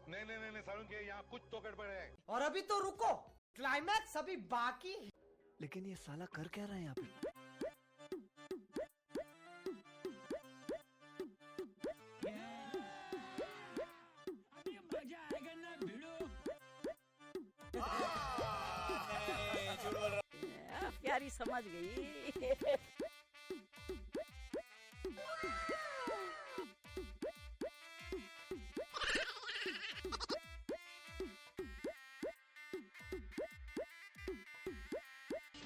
नहीं नहीं नहीं सारुण के यहाँ कुछ तो गड़बड़ है। और अभी तो रुको, क्लाइमैक्स अभी बाकी है। लेकिन ये साला कर क्या रहा है यहाँ पे? प्यारी समझ गई।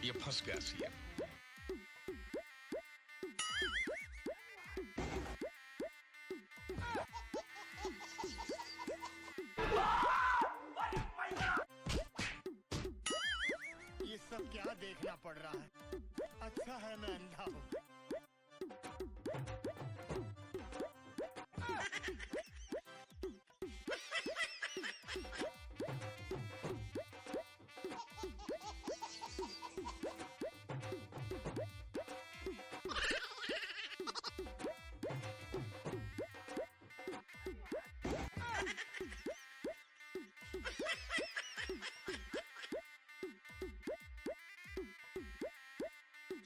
ये फंस गया सी है। ये सब क्या देखना पड़ रहा है? अच्छा है मैं अंधा हूँ।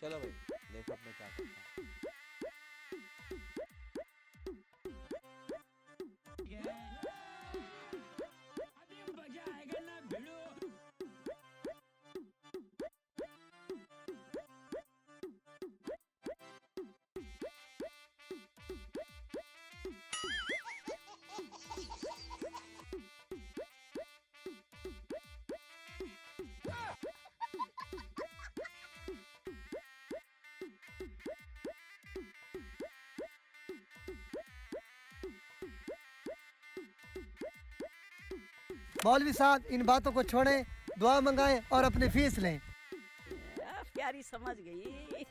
चलो भाई देखो अपने क्या करते हैं। मौलवी साहब इन बातों को छोड़ें, दुआ मंगाएं और अपनी फीस लें। प्यारी समझ गई।